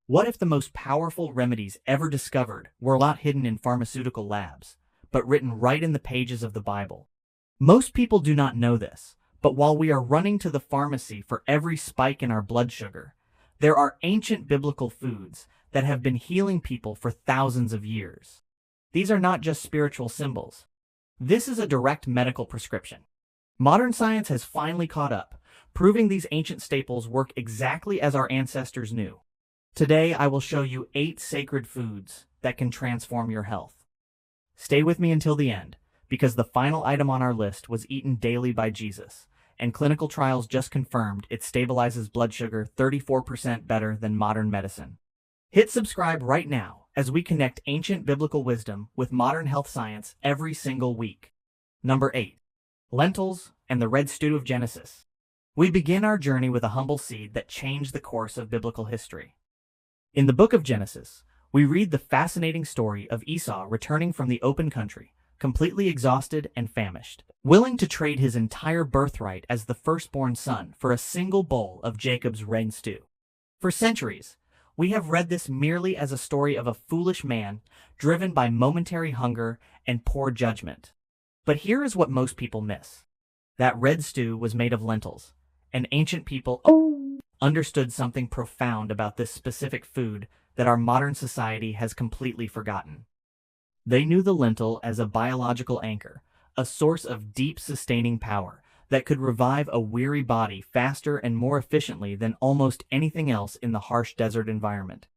What if the most powerful remedies ever discovered were not hidden in pharmaceutical labs, but written right in the pages of the Bible? Most people do not know this, but while we are running to the pharmacy for every spike in our blood sugar, there are ancient biblical foods that have been healing people for thousands of years. These are not just spiritual symbols. This is a direct medical prescription. Modern science has finally caught up, proving these ancient staples work exactly as our ancestors knew. Today, I will show you 8 sacred foods that can transform your health. Stay with me until the end, because the final item on our list was eaten daily by Jesus, and clinical trials just confirmed it stabilizes blood sugar 34% better than modern medicine. Hit subscribe right now as we connect ancient biblical wisdom with modern health science every single week. Number 8. Lentils and the red stew of Genesis. We begin our journey with a humble seed that changed the course of biblical history. In the book of Genesis, we read the fascinating story of Esau returning from the open country, completely exhausted and famished, willing to trade his entire birthright as the firstborn son for a single bowl of Jacob's red stew. For centuries, we have read this merely as a story of a foolish man driven by momentary hunger and poor judgment. But here is what most people miss. That red stew was made of lentils, and ancient people understood something profound about this specific food that our modern society has completely forgotten. They knew the lentil as a biological anchor, a source of deep sustaining power that could revive a weary body faster and more efficiently than almost anything else in the harsh desert environment.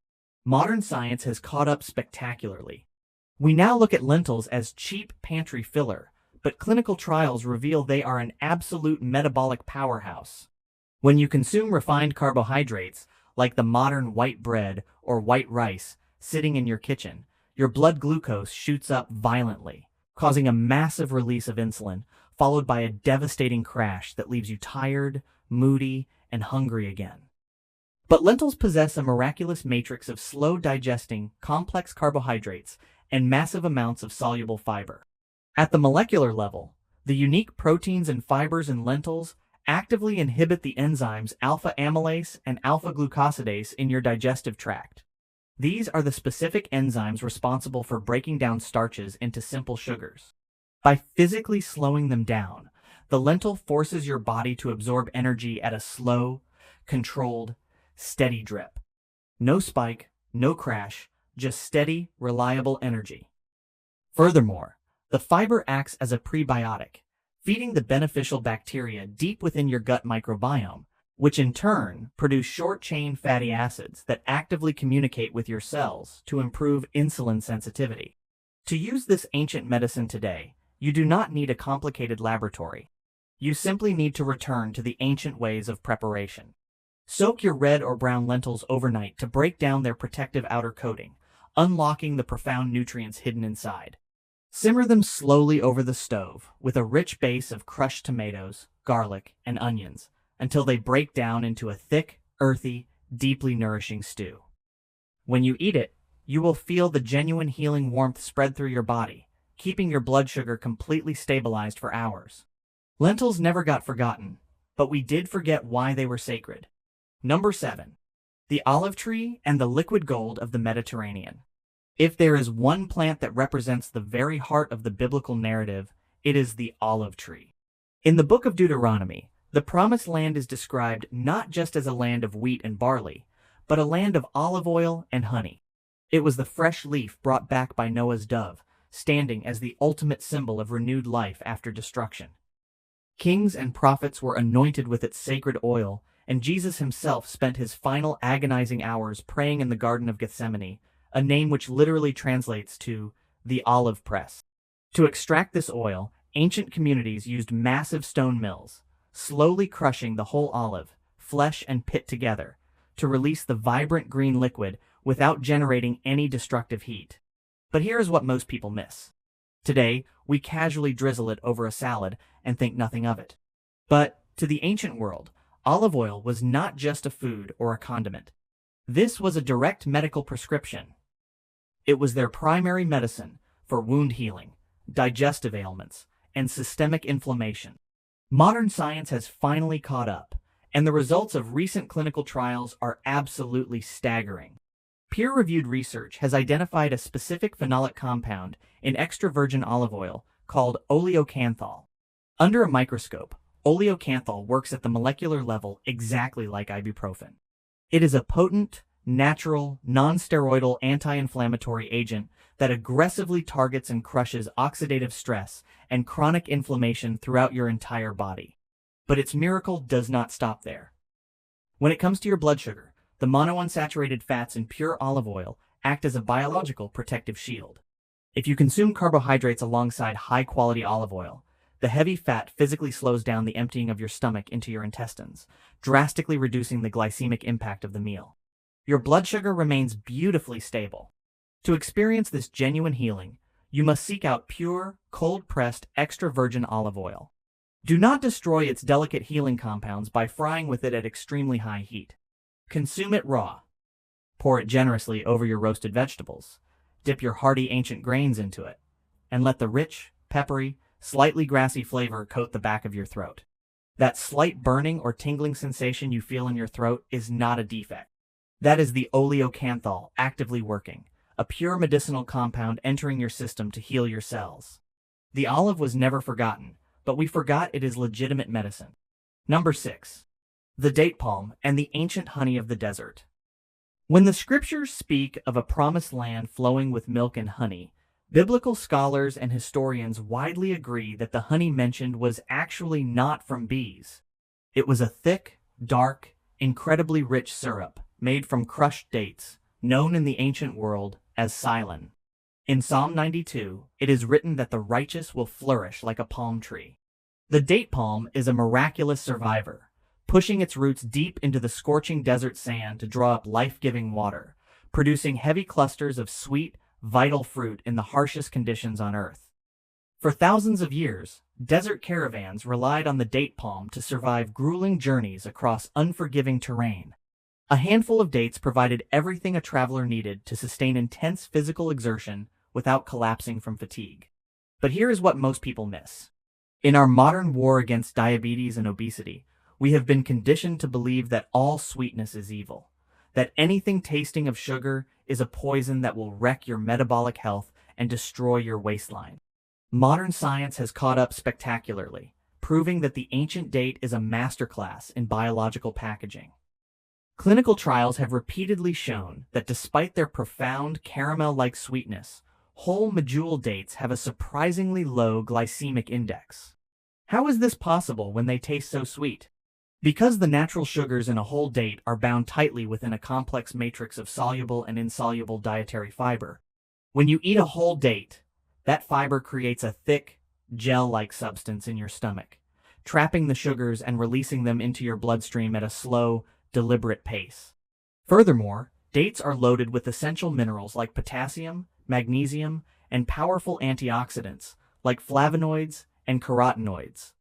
Modern science has caught up spectacularly. We now look at lentils as cheap pantry filler, but clinical trials reveal they are an absolute metabolic powerhouse. When you consume refined carbohydrates, like the modern white bread or white rice sitting in your kitchen, your blood glucose shoots up violently, causing a massive release of insulin, followed by a devastating crash that leaves you tired, moody, and hungry again. But lentils possess a miraculous matrix of slow-digesting, complex carbohydrates and massive amounts of soluble fiber. At the molecular level, the unique proteins and fibers in lentils actively inhibit the enzymes alpha-amylase and alpha-glucosidase in your digestive tract. These are the specific enzymes responsible for breaking down starches into simple sugars. By physically slowing them down, the lentil forces your body to absorb energy at a slow, controlled, steady drip. No spike, no crash, just steady, reliable energy. Furthermore, the fiber acts as a prebiotic, feeding the beneficial bacteria deep within your gut microbiome, which in turn produce short-chain fatty acids that actively communicate with your cells to improve insulin sensitivity. To use this ancient medicine today, you do not need a complicated laboratory. You simply need to return to the ancient ways of preparation. Soak your red or brown lentils overnight to break down their protective outer coating, unlocking the profound nutrients hidden inside. Simmer them slowly over the stove with a rich base of crushed tomatoes, garlic, and onions until they break down into a thick, earthy, deeply nourishing stew. When you eat it, you will feel the genuine healing warmth spread through your body, keeping your blood sugar completely stabilized for hours. Lentils never got forgotten, but we did forget why they were sacred. Number 7. The olive tree and the liquid gold of the Mediterranean. If there is one plant that represents the very heart of the biblical narrative, it is the olive tree. In the book of Deuteronomy, the Promised Land is described not just as a land of wheat and barley, but a land of olive oil and honey. It was the fresh leaf brought back by Noah's dove, standing as the ultimate symbol of renewed life after destruction. Kings and prophets were anointed with its sacred oil, and Jesus himself spent his final agonizing hours praying in the Garden of Gethsemane, a name which literally translates to the olive press. To extract this oil, ancient communities used massive stone mills, slowly crushing the whole olive, flesh and pit together, to release the vibrant green liquid without generating any destructive heat. But here is what most people miss. Today, we casually drizzle it over a salad and think nothing of it. But to the ancient world, olive oil was not just a food or a condiment. This was a direct medical prescription. It was their primary medicine for wound healing, digestive ailments, and systemic inflammation. Modern science has finally caught up, and the results of recent clinical trials are absolutely staggering. Peer-reviewed research has identified a specific phenolic compound in extra virgin olive oil called oleocanthal. Under a microscope, oleocanthal works at the molecular level exactly like ibuprofen. It is a potent, natural, non-steroidal anti-inflammatory agent that aggressively targets and crushes oxidative stress and chronic inflammation throughout your entire body. But its miracle does not stop there. When it comes to your blood sugar, the monounsaturated fats in pure olive oil act as a biological protective shield. If you consume carbohydrates alongside high-quality olive oil, the heavy fat physically slows down the emptying of your stomach into your intestines, drastically reducing the glycemic impact of the meal. Your blood sugar remains beautifully stable. To experience this genuine healing, you must seek out pure, cold-pressed, extra virgin olive oil. Do not destroy its delicate healing compounds by frying with it at extremely high heat. Consume it raw. Pour it generously over your roasted vegetables. Dip your hearty ancient grains into it, and let the rich, peppery, slightly grassy flavor coat the back of your throat. That slight burning or tingling sensation you feel in your throat is not a defect. That is the oleocanthal actively working, a pure medicinal compound entering your system to heal your cells. The olive was never forgotten, but we forgot it is legitimate medicine. Number 6. The date palm and the ancient honey of the desert. When the scriptures speak of a promised land flowing with milk and honey, biblical scholars and historians widely agree that the honey mentioned was actually not from bees. It was a thick, dark, incredibly rich syrup made from crushed dates, known in the ancient world as psyllium. In Psalm 92, it is written that the righteous will flourish like a palm tree. The date palm is a miraculous survivor, pushing its roots deep into the scorching desert sand to draw up life-giving water, producing heavy clusters of sweet, vital fruit in the harshest conditions on Earth. For thousands of years, desert caravans relied on the date palm to survive grueling journeys across unforgiving terrain. A handful of dates provided everything a traveler needed to sustain intense physical exertion without collapsing from fatigue. But here is what most people miss. In our modern war against diabetes and obesity, we have been conditioned to believe that all sweetness is evil, that anything tasting of sugar is a poison that will wreck your metabolic health and destroy your waistline. Modern science has caught up spectacularly, proving that the ancient date is a masterclass in biological packaging. Clinical trials have repeatedly shown that despite their profound caramel-like sweetness, whole medjool dates have a surprisingly low glycemic index. How is this possible when they taste so sweet? Because the natural sugars in a whole date are bound tightly within a complex matrix of soluble and insoluble dietary fiber. When you eat a whole date, that fiber creates a thick, gel-like substance in your stomach, trapping the sugars and releasing them into your bloodstream at a slow, deliberate pace. Furthermore, dates are loaded with essential minerals like potassium, magnesium, and powerful antioxidants like flavonoids and carotenoids.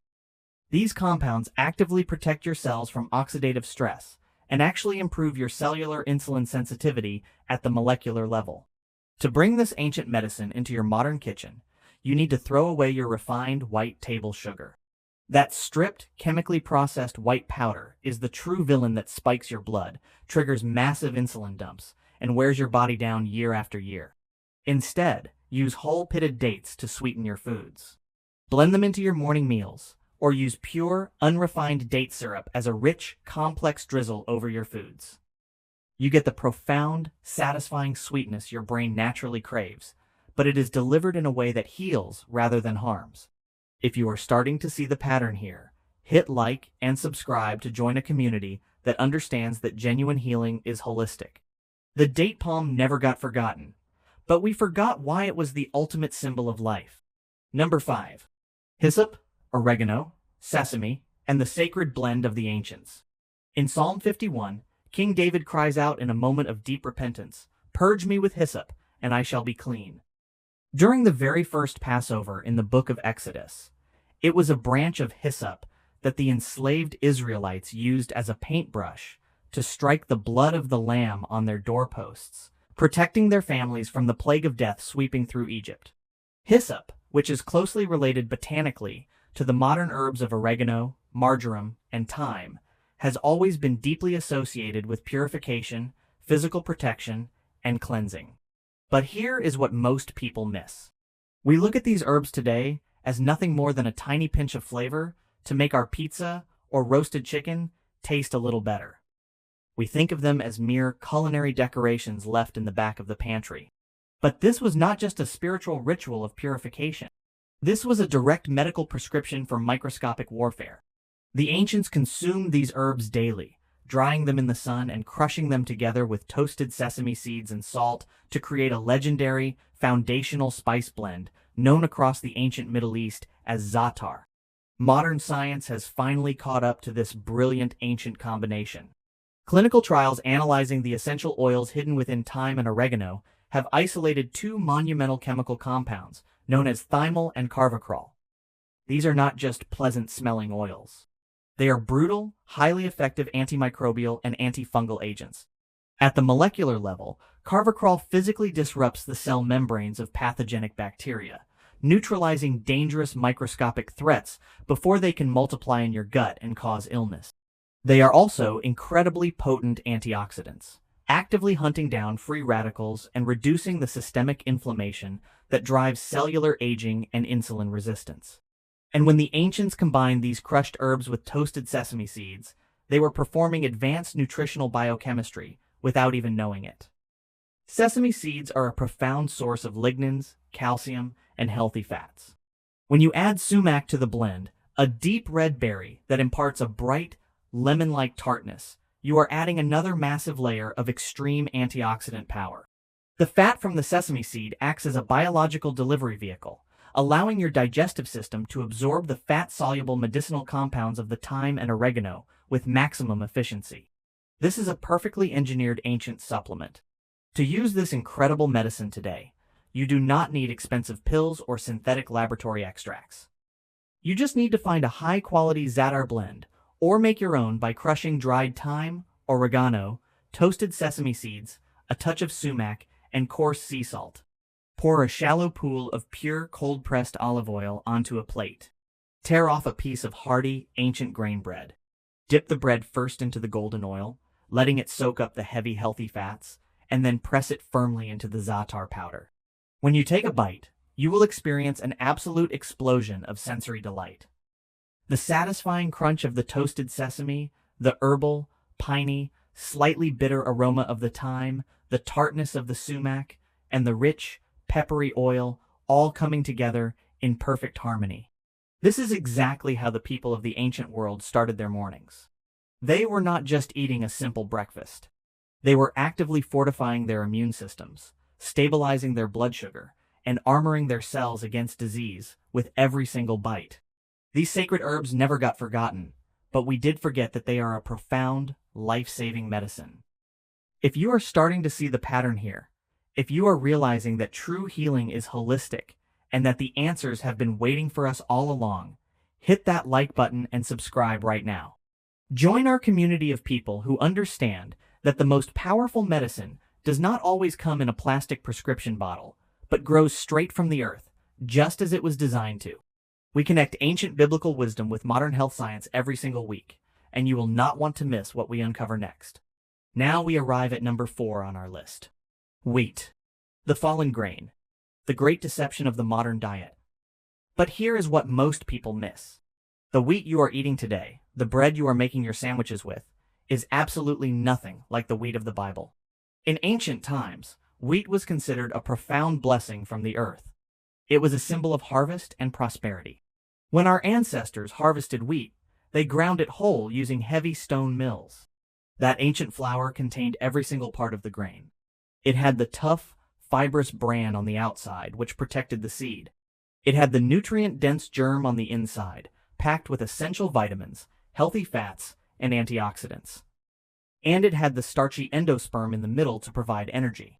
These compounds actively protect your cells from oxidative stress and actually improve your cellular insulin sensitivity at the molecular level. To bring this ancient medicine into your modern kitchen, you need to throw away your refined white table sugar. That stripped, chemically processed white powder is the true villain that spikes your blood, triggers massive insulin dumps, and wears your body down year after year. Instead, use whole pitted dates to sweeten your foods. Blend them into your morning meals, or use pure, unrefined date syrup as a rich, complex drizzle over your foods. You get the profound, satisfying sweetness your brain naturally craves, but it is delivered in a way that heals rather than harms. If you are starting to see the pattern here, hit like and subscribe to join a community that understands that genuine healing is holistic. The date palm never got forgotten, but we forgot why it was the ultimate symbol of life. Number 5. Hyssop, oregano, sesame, and the sacred blend of the ancients. In Psalm 51, King David cries out in a moment of deep repentance, "Purge me with hyssop, and I shall be clean." During the very first Passover in the book of Exodus, it was a branch of hyssop that the enslaved Israelites used as a paintbrush to strike the blood of the lamb on their doorposts, protecting their families from the plague of death sweeping through Egypt. Hyssop, which is closely related botanically to the modern herbs of oregano, marjoram, and thyme, has always been deeply associated with purification, physical protection, and cleansing. But here is what most people miss. We look at these herbs today as nothing more than a tiny pinch of flavor to make our pizza or roasted chicken taste a little better. We think of them as mere culinary decorations left in the back of the pantry. But this was not just a spiritual ritual of purification. This was a direct medical prescription for microscopic warfare. The ancients consumed these herbs daily, drying them in the sun and crushing them together with toasted sesame seeds and salt to create a legendary, foundational spice blend known across the ancient Middle East as za'atar. Modern science has finally caught up to this brilliant ancient combination. Clinical trials analyzing the essential oils hidden within thyme and oregano have isolated two monumental chemical compounds known as thymol and carvacrol. These are not just pleasant-smelling oils. They are brutal, highly effective antimicrobial and antifungal agents. At the molecular level, carvacrol physically disrupts the cell membranes of pathogenic bacteria, neutralizing dangerous microscopic threats before they can multiply in your gut and cause illness. They are also incredibly potent antioxidants, actively hunting down free radicals and reducing the systemic inflammation that drives cellular aging and insulin resistance. And when the ancients combined these crushed herbs with toasted sesame seeds, they were performing advanced nutritional biochemistry without even knowing it. Sesame seeds are a profound source of lignans, calcium, and healthy fats. When you add sumac to the blend, a deep red berry that imparts a bright, lemon-like tartness, you are adding another massive layer of extreme antioxidant power. The fat from the sesame seed acts as a biological delivery vehicle, allowing your digestive system to absorb the fat-soluble medicinal compounds of the thyme and oregano with maximum efficiency. This is a perfectly engineered ancient supplement. To use this incredible medicine today, you do not need expensive pills or synthetic laboratory extracts. You just need to find a high-quality za'atar blend, or make your own by crushing dried thyme, oregano, toasted sesame seeds, a touch of sumac, and coarse sea salt. Pour a shallow pool of pure cold-pressed olive oil onto a plate. Tear off a piece of hearty, ancient grain bread. Dip the bread first into the golden oil, letting it soak up the heavy, healthy fats, and then press it firmly into the za'atar powder. When you take a bite, you will experience an absolute explosion of sensory delight. The satisfying crunch of the toasted sesame, the herbal, piney, slightly bitter aroma of the thyme, the tartness of the sumac, and the rich, peppery oil all coming together in perfect harmony. This is exactly how the people of the ancient world started their mornings. They were not just eating a simple breakfast. They were actively fortifying their immune systems, stabilizing their blood sugar, and armoring their cells against disease with every single bite. These sacred herbs never got forgotten, but we did forget that they are a profound, life-saving medicine. If you are starting to see the pattern here, if you are realizing that true healing is holistic and that the answers have been waiting for us all along, hit that like button and subscribe right now. Join our community of people who understand that the most powerful medicine does not always come in a plastic prescription bottle, but grows straight from the earth, just as it was designed to. We connect ancient biblical wisdom with modern health science every single week, and you will not want to miss what we uncover next. Now we arrive at number 4 on our list. Wheat. The fallen grain. The great deception of the modern diet. But here is what most people miss. The wheat you are eating today, the bread you are making your sandwiches with, is absolutely nothing like the wheat of the Bible. In ancient times, wheat was considered a profound blessing from the earth. It was a symbol of harvest and prosperity. When our ancestors harvested wheat, they ground it whole using heavy stone mills. That ancient flour contained every single part of the grain. It had the tough, fibrous bran on the outside, which protected the seed. It had the nutrient-dense germ on the inside, packed with essential vitamins, healthy fats, and antioxidants. And it had the starchy endosperm in the middle to provide energy.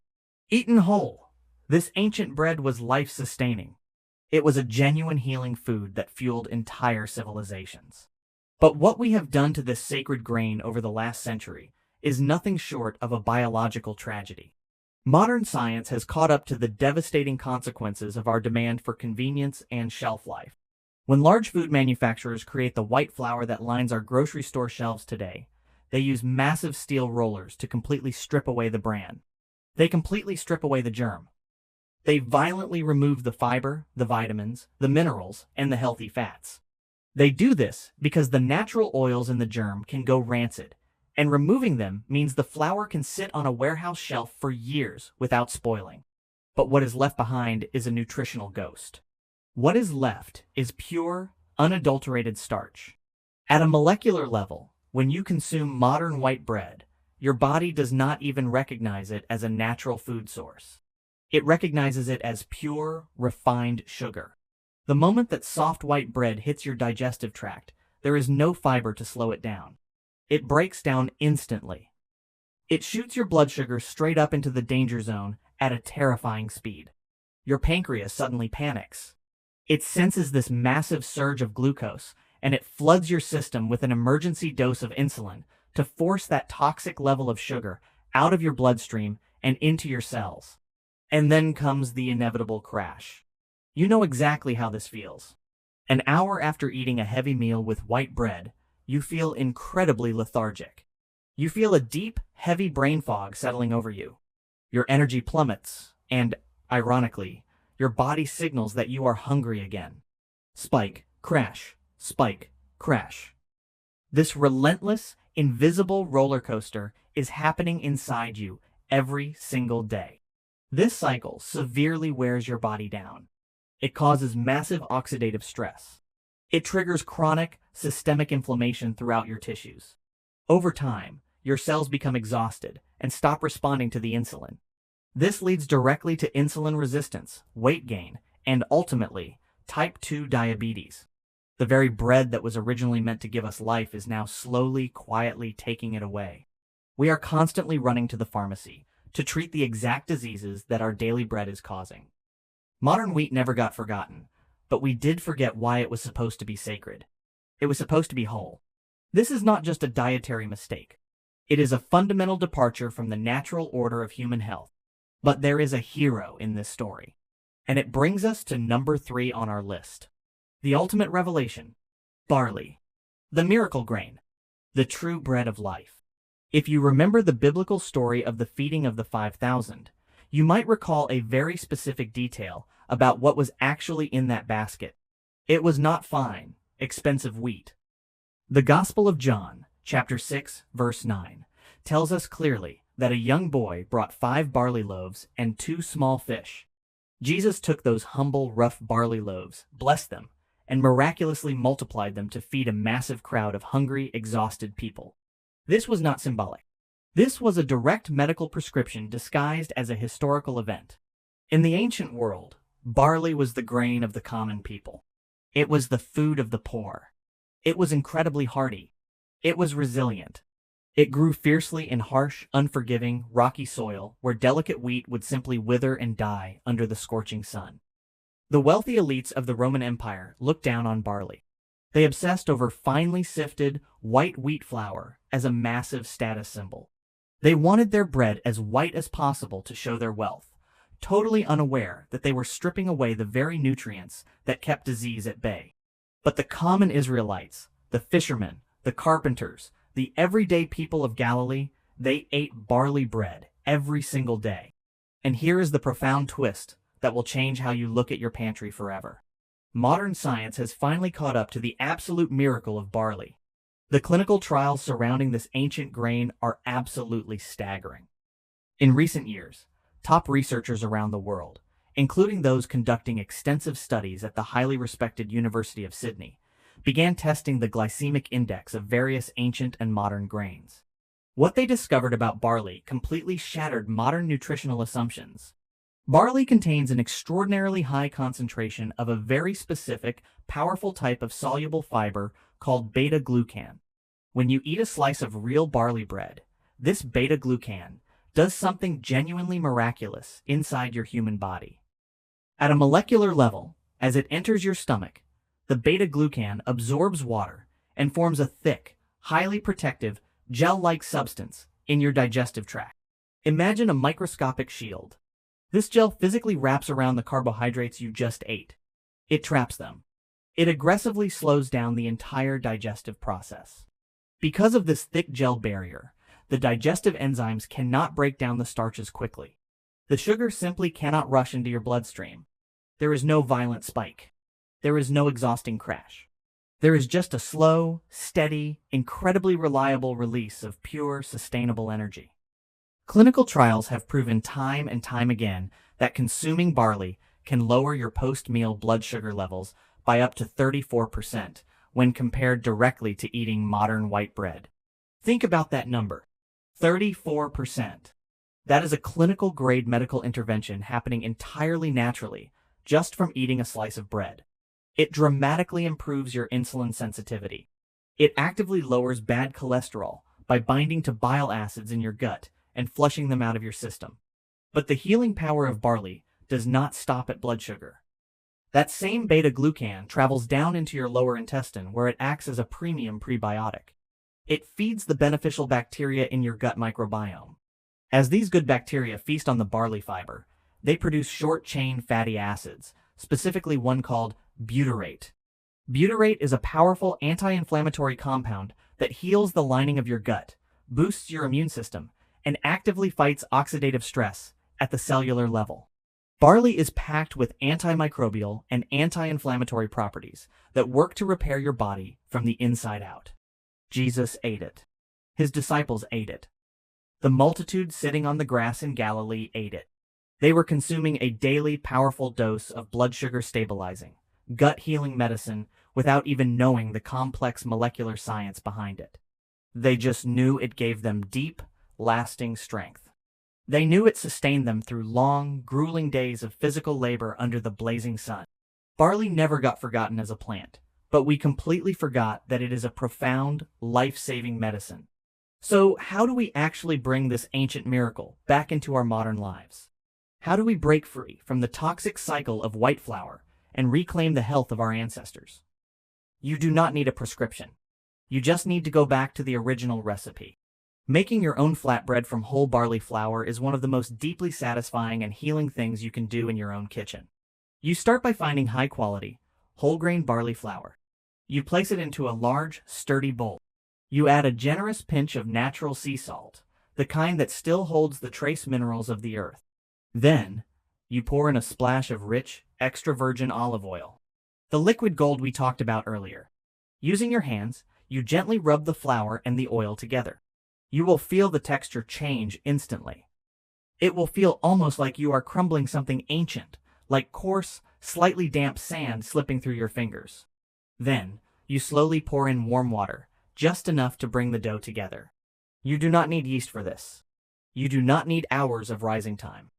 Eaten whole, this ancient bread was life-sustaining. It was a genuine healing food that fueled entire civilizations. But what we have done to this sacred grain over the last century is nothing short of a biological tragedy. Modern science has caught up to the devastating consequences of our demand for convenience and shelf life. When large food manufacturers create the white flour that lines our grocery store shelves today, they use massive steel rollers to completely strip away the bran. They completely strip away the germ. They violently remove the fiber, the vitamins, the minerals, and the healthy fats. They do this because the natural oils in the germ can go rancid, and removing them means the flour can sit on a warehouse shelf for years without spoiling. But what is left behind is a nutritional ghost. What is left is pure, unadulterated starch. At a molecular level, when you consume modern white bread, your body does not even recognize it as a natural food source. It recognizes it as pure, refined sugar. The moment that soft white bread hits your digestive tract, there is no fiber to slow it down. It breaks down instantly. It shoots your blood sugar straight up into the danger zone at a terrifying speed. Your pancreas suddenly panics. It senses this massive surge of glucose, and it floods your system with an emergency dose of insulin to force that toxic level of sugar out of your bloodstream and into your cells. And then comes the inevitable crash. You know exactly how this feels. An hour after eating a heavy meal with white bread, you feel incredibly lethargic. You feel a deep, heavy brain fog settling over you. Your energy plummets, and, ironically, your body signals that you are hungry again. Spike, crash, spike, crash. This relentless, invisible roller coaster is happening inside you every single day. This cycle severely wears your body down. It causes massive oxidative stress. It triggers chronic, systemic inflammation throughout your tissues. Over time, your cells become exhausted and stop responding to the insulin. This leads directly to insulin resistance, weight gain, and ultimately, type 2 diabetes. The very bread that was originally meant to give us life is now slowly, quietly taking it away. We are constantly running to the pharmacy to treat the exact diseases that our daily bread is causing. Modern wheat never got forgotten, but we did forget why it was supposed to be sacred. It was supposed to be whole. This is not just a dietary mistake. It is a fundamental departure from the natural order of human health. But there is a hero in this story. And it brings us to number 3 on our list. The ultimate revelation. Barley. The miracle grain. The true bread of life. If you remember the biblical story of the feeding of the 5,000, you might recall a very specific detail about what was actually in that basket. It was not fine, expensive wheat. The Gospel of John, chapter 6, verse 9, tells us clearly that a young boy brought 5 barley loaves and 2 small fish. Jesus took those humble, rough barley loaves, blessed them, and miraculously multiplied them to feed a massive crowd of hungry, exhausted people. This was not symbolic. This was a direct medical prescription disguised as a historical event. In the ancient world, barley was the grain of the common people. It was the food of the poor. It was incredibly hardy. It was resilient. It grew fiercely in harsh, unforgiving, rocky soil where delicate wheat would simply wither and die under the scorching sun. The wealthy elites of the Roman Empire looked down on barley. They obsessed over finely sifted, white wheat flour as a massive status symbol. They wanted their bread as white as possible to show their wealth, totally unaware that they were stripping away the very nutrients that kept disease at bay. But the common Israelites, the fishermen, the carpenters, the everyday people of Galilee, they ate barley bread every single day. And here is the profound twist that will change how you look at your pantry forever. Modern science has finally caught up to the absolute miracle of barley. The clinical trials surrounding this ancient grain are absolutely staggering. In recent years, top researchers around the world, including those conducting extensive studies at the highly respected University of Sydney, began testing the glycemic index of various ancient and modern grains. What they discovered about barley completely shattered modern nutritional assumptions. Barley contains an extraordinarily high concentration of a very specific, powerful type of soluble fiber called beta-glucan. When you eat a slice of real barley bread, this beta-glucan does something genuinely miraculous inside your human body. At a molecular level, as it enters your stomach, the beta-glucan absorbs water and forms a thick, highly protective, gel-like substance in your digestive tract. Imagine a microscopic shield. This gel physically wraps around the carbohydrates you just ate. It traps them. It aggressively slows down the entire digestive process. Because of this thick gel barrier, the digestive enzymes cannot break down the starches quickly. The sugar simply cannot rush into your bloodstream. There is no violent spike. There is no exhausting crash. There is just a slow, steady, incredibly reliable release of pure, sustainable energy. Clinical trials have proven time and time again that consuming barley can lower your post-meal blood sugar levels by up to 34% when compared directly to eating modern white bread. Think about that number. 34%. That is a clinical-grade medical intervention happening entirely naturally just from eating a slice of bread. It dramatically improves your insulin sensitivity. It actively lowers bad cholesterol by binding to bile acids in your gut and flushing them out of your system. But the healing power of barley does not stop at blood sugar. That same beta-glucan travels down into your lower intestine where it acts as a premium prebiotic. It feeds the beneficial bacteria in your gut microbiome. As these good bacteria feast on the barley fiber, they produce short-chain fatty acids, specifically one called butyrate. Butyrate is a powerful anti-inflammatory compound that heals the lining of your gut, boosts your immune system, and actively fights oxidative stress at the cellular level. Barley is packed with antimicrobial and anti-inflammatory properties that work to repair your body from the inside out. Jesus ate it. His disciples ate it. The multitude sitting on the grass in Galilee ate it. They were consuming a daily powerful dose of blood sugar stabilizing, gut-healing medicine without even knowing the complex molecular science behind it. They just knew it gave them deep, lasting strength. They knew it sustained them through long, grueling days of physical labor under the blazing sun. Barley never got forgotten as a plant, but we completely forgot that it is a profound, life-saving medicine. So how do we actually bring this ancient miracle back into our modern lives? How do we break free from the toxic cycle of white flour and reclaim the health of our ancestors? You do not need a prescription. You just need to go back to the original recipe. Making your own flatbread from whole barley flour is one of the most deeply satisfying and healing things you can do in your own kitchen. You start by finding high-quality, whole-grain barley flour. You place it into a large, sturdy bowl. You add a generous pinch of natural sea salt, the kind that still holds the trace minerals of the earth. Then, you pour in a splash of rich, extra virgin olive oil, the liquid gold we talked about earlier. Using your hands, you gently rub the flour and the oil together. You will feel the texture change instantly. It will feel almost like you are crumbling something ancient, like coarse, slightly damp sand slipping through your fingers. Then, you slowly pour in warm water, just enough to bring the dough together. You do not need yeast for this. You do not need hours of rising time.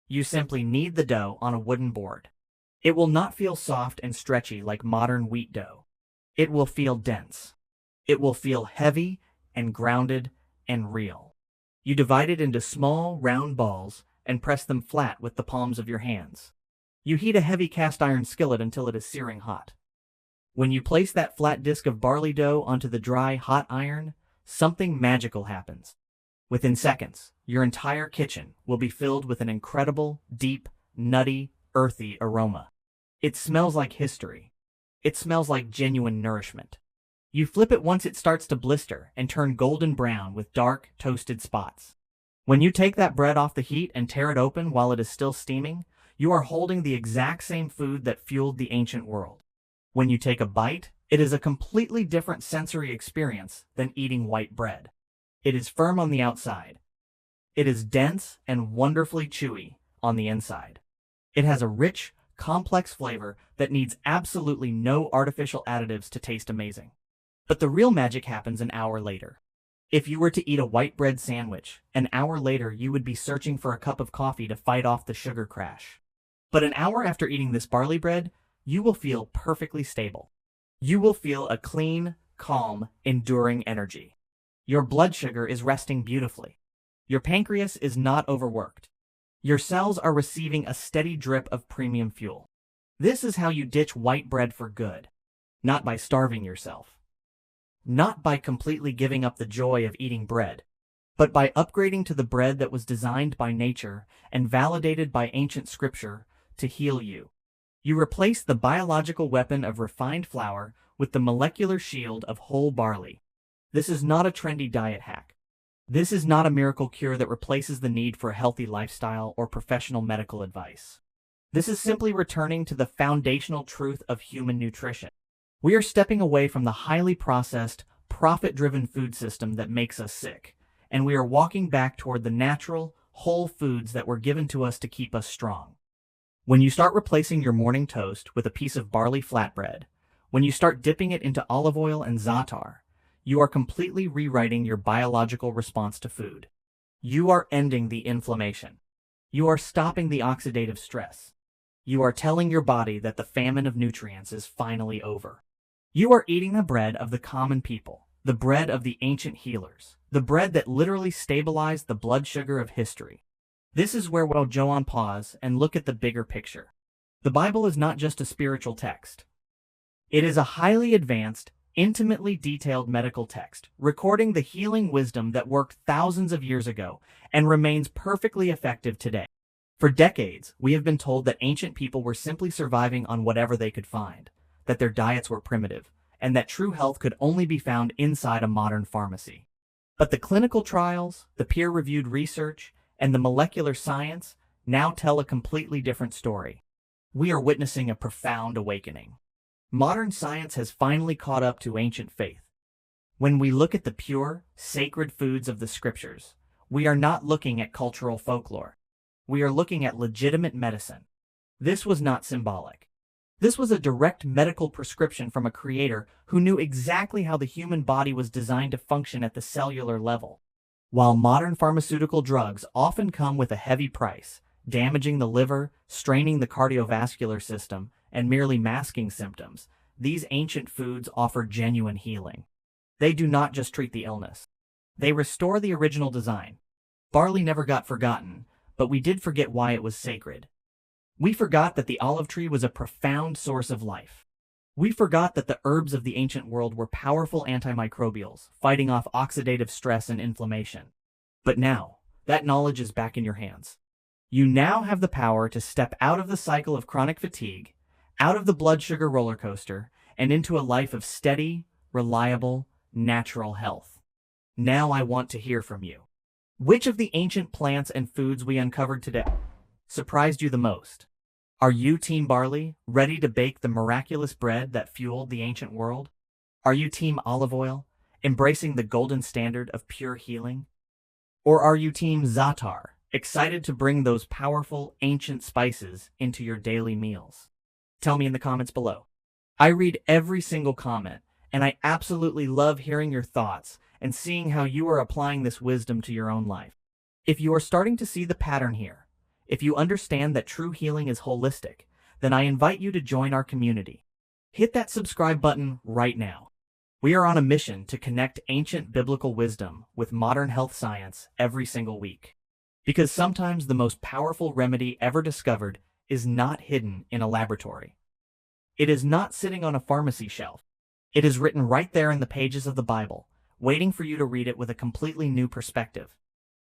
You simply knead the dough on a wooden board. It will not feel soft and stretchy like modern wheat dough. It will feel dense. It will feel heavy and grounded and real. You divide it into small, round balls and press them flat with the palms of your hands. You heat a heavy cast iron skillet until it is searing hot. When you place that flat disc of barley dough onto the dry, hot iron, something magical happens. Within seconds, your entire kitchen will be filled with an incredible, deep, nutty, earthy aroma. It smells like history. It smells like genuine nourishment. You flip it once it starts to blister and turn golden brown with dark, toasted spots. When you take that bread off the heat and tear it open while it is still steaming, you are holding the exact same food that fueled the ancient world. When you take a bite, it is a completely different sensory experience than eating white bread. It is firm on the outside. It is dense and wonderfully chewy on the inside. It has a rich, complex flavor that needs absolutely no artificial additives to taste amazing. But the real magic happens an hour later. If you were to eat a white bread sandwich, an hour later you would be searching for a cup of coffee to fight off the sugar crash. But an hour after eating this barley bread, you will feel perfectly stable. You will feel a clean, calm, enduring energy. Your blood sugar is resting beautifully. Your pancreas is not overworked. Your cells are receiving a steady drip of premium fuel. This is how you ditch white bread for good. Not by starving yourself. Not by completely giving up the joy of eating bread, but by upgrading to the bread that was designed by nature and validated by ancient scripture to heal you. You replace the biological weapon of refined flour with the molecular shield of whole barley. This is not a trendy diet hack. This is not a miracle cure that replaces the need for a healthy lifestyle or professional medical advice. This is simply returning to the foundational truth of human nutrition. We are stepping away from the highly processed, profit-driven food system that makes us sick, and we are walking back toward the natural, whole foods that were given to us to keep us strong. When you start replacing your morning toast with a piece of barley flatbread, when you start dipping it into olive oil and za'atar, you are completely rewriting your biological response to food. You are ending the inflammation. You are stopping the oxidative stress. You are telling your body that the famine of nutrients is finally over. You are eating the bread of the common people, the bread of the ancient healers, the bread that literally stabilized the blood sugar of history. This is where we'll go on pause and look at the bigger picture. The Bible is not just a spiritual text. It is a highly advanced, intimately detailed medical text, recording the healing wisdom that worked thousands of years ago and remains perfectly effective today. For decades, we have been told that ancient people were simply surviving on whatever they could find, that their diets were primitive, and that true health could only be found inside a modern pharmacy. But the clinical trials, the peer-reviewed research, and the molecular science now tell a completely different story. We are witnessing a profound awakening. Modern science has finally caught up to ancient faith. When we look at the pure, sacred foods of the scriptures, we are not looking at cultural folklore. We are looking at legitimate medicine. This was not symbolic. This was a direct medical prescription from a creator who knew exactly how the human body was designed to function at the cellular level. While modern pharmaceutical drugs often come with a heavy price, damaging the liver, straining the cardiovascular system, and merely masking symptoms, these ancient foods offer genuine healing. They do not just treat the illness. They restore the original design. Barley never got forgotten, but we did forget why it was sacred. We forgot that the olive tree was a profound source of life. We forgot that the herbs of the ancient world were powerful antimicrobials, fighting off oxidative stress and inflammation. But now, that knowledge is back in your hands. You now have the power to step out of the cycle of chronic fatigue, out of the blood sugar roller coaster, and into a life of steady, reliable, natural health. Now I want to hear from you. Which of the ancient plants and foods we uncovered today surprised you the most? Are you Team Barley, ready to bake the miraculous bread that fueled the ancient world? Are you Team Olive Oil, embracing the golden standard of pure healing? Or are you Team Za'atar, excited to bring those powerful, ancient spices into your daily meals? Tell me in the comments below. I read every single comment, and I absolutely love hearing your thoughts and seeing how you are applying this wisdom to your own life. If you are starting to see the pattern here, if you understand that true healing is holistic, then I invite you to join our community. Hit that subscribe button right now. We are on a mission to connect ancient biblical wisdom with modern health science every single week. Because sometimes the most powerful remedy ever discovered is not hidden in a laboratory. It is not sitting on a pharmacy shelf. It is written right there in the pages of the Bible, waiting for you to read it with a completely new perspective.